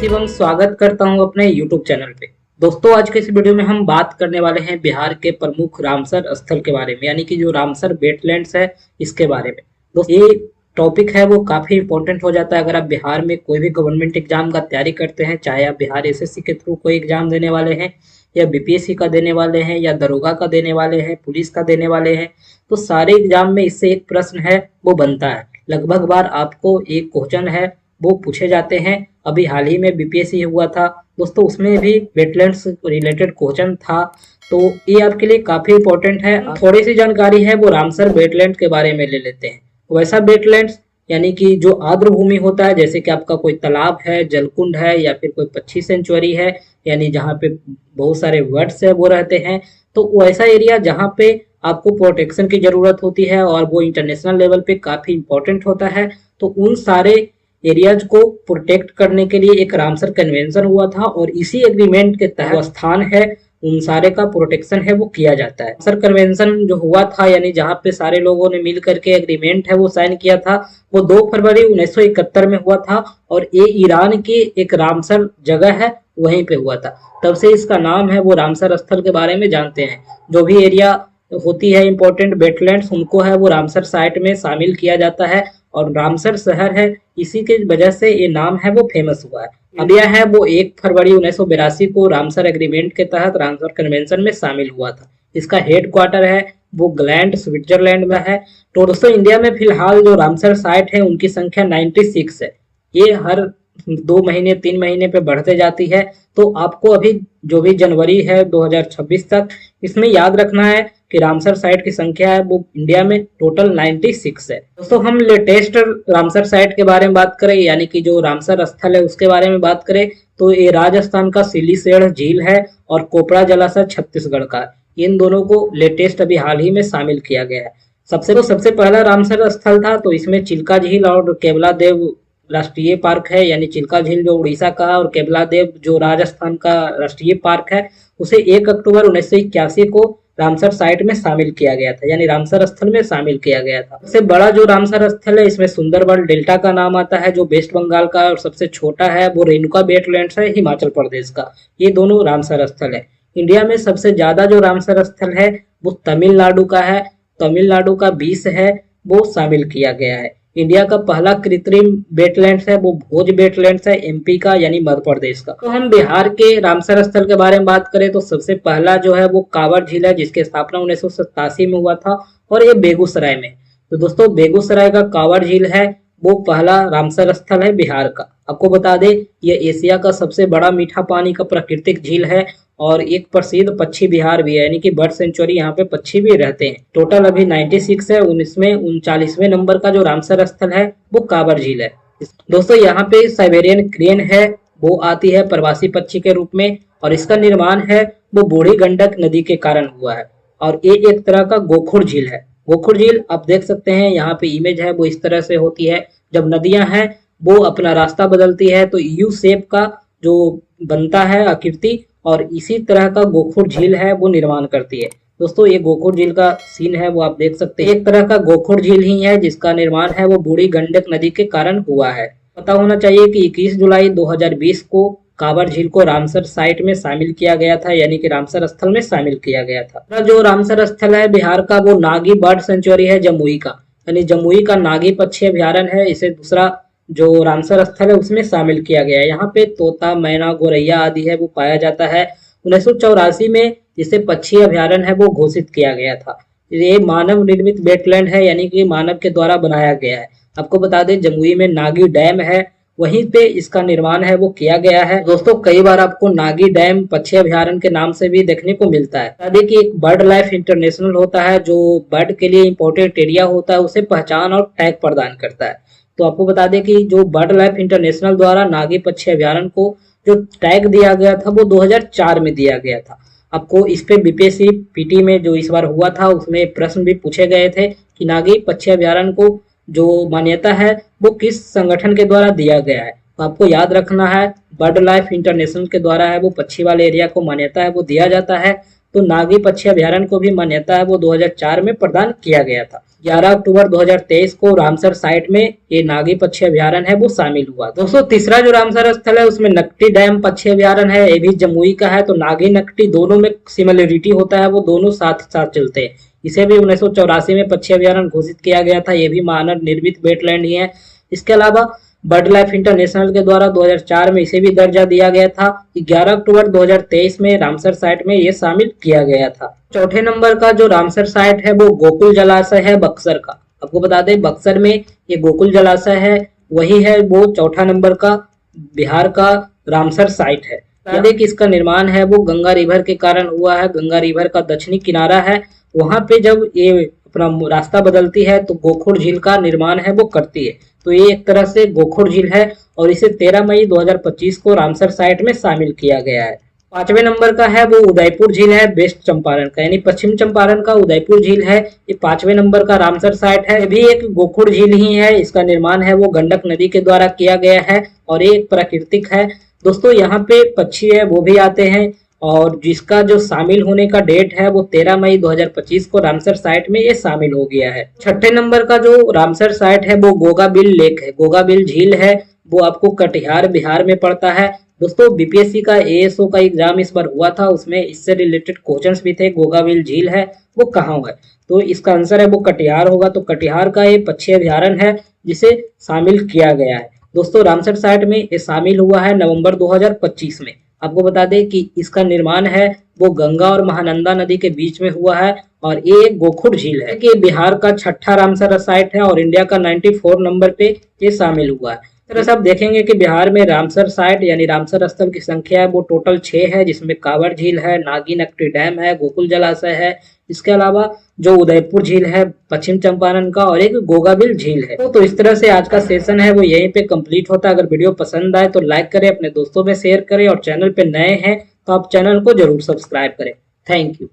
शिवम स्वागत करता हूं अपने YouTube चैनल पे। दोस्तों आज के इस वीडियो में हम बात करने वाले हैं बिहार के प्रमुख रामसर स्थल के बारे में, यानी कि जो रामसर वेटलैंड्स है इसके बारे में। दोस्तों ये टॉपिक है वो काफ़ी इंपॉर्टेंट हो जाता है अगर आप बिहार में कोई भी गवर्नमेंट एग्जाम का तैयारी करते हैं, चाहे आप बिहार एसएससी के थ्रू कोई एग्जाम देने वाले हैं या बीपीएससी का देने वाले हैं या दरोगा का देने वाले हैं, पुलिस का देने वाले हैं, तो सारे एग्जाम में इससे एक प्रश्न है वो बनता है। लगभग बार आपको एक क्वेश्चन है वो पूछे जाते हैं। अभी हाल ही में बीपीएससी हुआ था दोस्तों, उसमें भी वेटलैंड्स रिलेटेड क्वेश्चन था, तो ये आपके लिए काफी इंपॉर्टेंट है। थोड़ी सी जानकारी है वो रामसर वेटलैंड के बारे में ले लेते हैं। वैसा वेटलैंड्स यानी कि जो आर्द्र भूमि होता है, जैसे कि आपका कोई तालाब है, जलकुंड है या फिर कोई पक्षी सेंचुरी है, यानी जहाँ पे बहुत सारे बर्ड्स है वो रहते हैं, तो वैसा एरिया जहाँ पे आपको प्रोटेक्शन की जरूरत होती है और वो इंटरनेशनल लेवल पे काफी इंपॉर्टेंट होता है, तो उन सारे एरियाज को प्रोटेक्ट करने के लिए एक रामसर कन्वेंशन हुआ था और इसी एग्रीमेंट के तहत स्थान है उन सारे का प्रोटेक्शन है वो किया जाता है। रामसर कन्वेंशन जो हुआ था, यानी जहाँ पे सारे लोगों ने मिल करके एग्रीमेंट है वो साइन किया था, वो 2 फरवरी 1971 में हुआ था और ये ईरान की एक रामसर जगह है वहीं पे हुआ था। तब से इसका नाम है वो रामसर स्थल के बारे में जानते हैं। जो भी एरिया होती है इंपॉर्टेंट वेटलैंड्स, उनको है वो रामसर साइट में शामिल किया जाता है और रामसर शहर है, इसी के वजह से ये नाम है वो फेमस हुआ है। अब यह है वो 1 फरवरी 1982 को रामसर एग्रीमेंट के तहत रामसर कन्वेंशन में शामिल हुआ था। इसका हेड क्वार्टर है वो ग्लैंड स्विट्जरलैंड में है। तो दोस्तों इंडिया में फिलहाल जो रामसर साइट है उनकी संख्या 96 है। ये हर 2 महीने 3 महीने पे बढ़ते जाती है, तो आपको अभी जो भी जनवरी है 2026 तक, इसमें याद रखना है कि रामसर साइट की संख्या है वो इंडिया में टोटल 96 है। दोस्तों हम लेटेस्ट रामसर साइट के बारे में बात करें, यानी कि जो रामसर स्थल है उसके बारे में बात करें, तो ये राजस्थान का सिलीसेढ़ झील है और कोपड़ा जलाशय छत्तीसगढ़ का। इन दोनों को लेटेस्ट अभी हाल ही में शामिल किया गया है। सबसे पहला रामसर स्थल था, तो इसमें चिल्का झील और केवला देव राष्ट्रीय पार्क है, यानी चिल्का झील जो उड़ीसा का और केवला देव जो राजस्थान का राष्ट्रीय पार्क है, उसे 1 अक्टूबर 1981 को रामसर साइट में शामिल किया गया था, यानी रामसर स्थल में शामिल किया गया था। सबसे बड़ा जो रामसर स्थल है इसमें सुंदरबन डेल्टा का नाम आता है जो वेस्ट बंगाल का, और सबसे छोटा है वो रेणुका वेटलैंड्स है हिमाचल प्रदेश का। ये दोनों रामसर स्थल है। इंडिया में सबसे ज्यादा जो रामसर स्थल है वो तमिलनाडु का है। तमिलनाडु का 20 है वो शामिल किया गया है। इंडिया का पहला कृत्रिम वेटलैंड्स है वो भोज वेटलैंड्स है एमपी का, यानी मध्य प्रदेश का। तो हम बिहार के रामसर स्थल के बारे में बात करें तो सबसे पहला जो है वो कांवर झील है, जिसकी स्थापना 1987 में हुआ था और ये बेगूसराय में। तो दोस्तों बेगूसराय का कांवर झील है वो पहला रामसर स्थल है बिहार का। आपको बता दें ये एशिया का सबसे बड़ा मीठा पानी का प्राकृतिक झील है और एक प्रसिद्ध पक्षी विहार भी है, यानी कि बर्ड सेंचुरी, यहाँ पे पक्षी भी रहते हैं। टोटल अभी 96 है, उनमें 39वें नंबर का जो रामसर स्थल है वो कांवर झील है। दोस्तों यहाँ पे साइबेरियन क्रेन है वो आती है प्रवासी पक्षी के रूप में, और इसका निर्माण है वो बूढ़ी गंडक नदी के कारण हुआ है। और ये एक तरह का गोखुर झील है। गोखुर झील आप देख सकते हैं यहाँ पे इमेज है वो इस तरह से होती है। जब नदियां हैं वो अपना रास्ता बदलती है तो यू शेप का जो बनता है आकृति, और इसी तरह का गोखुर झील है वो निर्माण करती है। दोस्तों ये गोखुर झील का सीन है वो आप देख सकते हैं। एक तरह का गोखुर झील ही है जिसका निर्माण है वो बूढ़ी गंडक नदी के कारण हुआ है। पता होना चाहिए कि 21 जुलाई 2020 को कांवर झील को रामसर साइट में शामिल किया गया था, यानी कि रामसर स्थल में शामिल किया गया था। जो रामसर स्थल है बिहार का वो नागी बर्ड सेंचुरी है जमुई का, यानी जमुई का नागी पक्षी अभ्यारण्य है। इसे दूसरा जो रामसर स्थल है उसमें शामिल किया गया है। यहाँ पे तोता, मैना, गोरैया आदि है वो पाया जाता है। 1984 में जिसे पक्षी अभ्यारण्य है वो घोषित किया गया था। ये मानव निर्मित वेटलैंड है, यानी कि मानव के द्वारा बनाया गया है। आपको बता दें जमुई में नागी डैम है, वहीं पे इसका निर्माण है वो किया गया है। दोस्तों कई बार आपको नागी डैम पक्षी अभ्यारण्य के नाम से भी देखने को मिलता है। बता दें कि एक बर्ड लाइफ इंटरनेशनल होता है जो बर्ड के लिए इंपॉर्टेंट एरिया होता है, उसे पहचान और टैग प्रदान करता है। तो आपको बता दें कि जो बर्ड लाइफ इंटरनेशनल द्वारा नागी पक्षी अभ्यारण्य को जो टैग दिया गया था वो 2004 में दिया गया था। आपको इस पे बीपीएससी पीटी में जो इस बार हुआ था उसमें प्रश्न भी पूछे गए थे कि नागी पक्षी अभ्यारण्य को जो मान्यता है वो किस संगठन के द्वारा दिया गया है। तो आपको याद रखना है बर्ड लाइफ इंटरनेशनल के द्वारा है वो पक्षी वाले एरिया को मान्यता है वो दिया जाता है। तो नागी पक्षी अभ्यारण्य को भी मान्यता है वो 2004 में प्रदान किया गया था। 11 अक्टूबर 2023 को रामसर साइट में ये नागी पक्षी अभ्यारण्य है वो शामिल हुआ। दोस्तों तीसरा जो रामसर स्थल है उसमें नकटी डैम पक्षी अभ्यारण्य है, ये भी जमुई का है। तो नागी नकटी दोनों में सिमिलरिटी होता है, वो दोनों साथ साथ चलते हैं। इसे भी 1984 में पक्षी अभ्यारण्य घोषित किया गया था, ये भी मानव निर्मित वेटलैंड ही है। इसके अलावा बर्ड लाइफ इंटरनेशनल के द्वारा 2004 में इसे भी दर्जा दिया गया था। 11 अक्टूबर 2023 में रामसर साइट में ये शामिल किया गया था। चौथे नंबर का जो रामसर साइट है वो गोकुल जलाशय है बक्सर का। आपको बता दें बक्सर में ये गोकुल जलाशय है, वही है वो चौथा नंबर का बिहार का रामसर साइट है। बता दें कि इसका निर्माण है वो गंगा रिवर के कारण हुआ है। गंगा रिवर का दक्षिणी किनारा है, वहां पे जब ये अपना रास्ता बदलती है तो गोखुर झील का निर्माण है वो करती है। तो ये एक तरह से गोखुर झील है और इसे 13 मई 2025 को रामसर साइट में शामिल किया गया है। पांचवें नंबर का है वो उदयपुर झील है वेस्ट चंपारण का, यानी पश्चिम चंपारण का उदयपुर झील है। ये पांचवें नंबर का रामसर साइट है, ये भी एक गोखुर झील ही है। इसका निर्माण है वो गंडक नदी के द्वारा किया गया है और ये एक प्राकृतिक है। दोस्तों यहाँ पे पक्षी है वो भी आते हैं और जिसका जो शामिल होने का डेट है वो 13 मई 2025 को रामसर साइट में ये शामिल हो गया है। छठे नंबर का जो रामसर साइट है वो गोगाबिल लेक है, गोगाबिल झील है, वो आपको कटिहार बिहार में पड़ता है। दोस्तों बीपीएससी का एएसओ का एग्जाम इस बार हुआ था, उसमें इससे रिलेटेड क्वेश्चंस भी थे। गोगाबिल झील है वो कहाँ है, तो इसका आंसर है वो कटिहार होगा। तो कटिहार का ये पक्षी अभ्यारण्य है जिसे शामिल किया गया है। दोस्तों रामसर साइट में ये शामिल हुआ है नवंबर 2025 में। आपको बता दें कि इसका निर्माण है वो गंगा और महानंदा नदी के बीच में हुआ है और ये गोखुर झील है कि बिहार का छठा रामसर साइट है और इंडिया का 94 नंबर पे ये शामिल हुआ है। तरह से आप देखेंगे कि बिहार में रामसर साइट यानी रामसर स्थल की संख्या है वो टोटल 6 है, जिसमें कांवड़ झील है, नागी नकटी डैम है, गोकुल जलाशय है, इसके अलावा जो उदयपुर झील है पश्चिम चंपारण का और एक गोगाबिल झील है। तो इस तरह से आज का सेशन है वो यहीं पे कंप्लीट होता है। अगर वीडियो पसंद आए तो लाइक करें, अपने दोस्तों में शेयर करें और चैनल पे नए हैं तो आप चैनल को जरूर सब्सक्राइब करें। Thank you.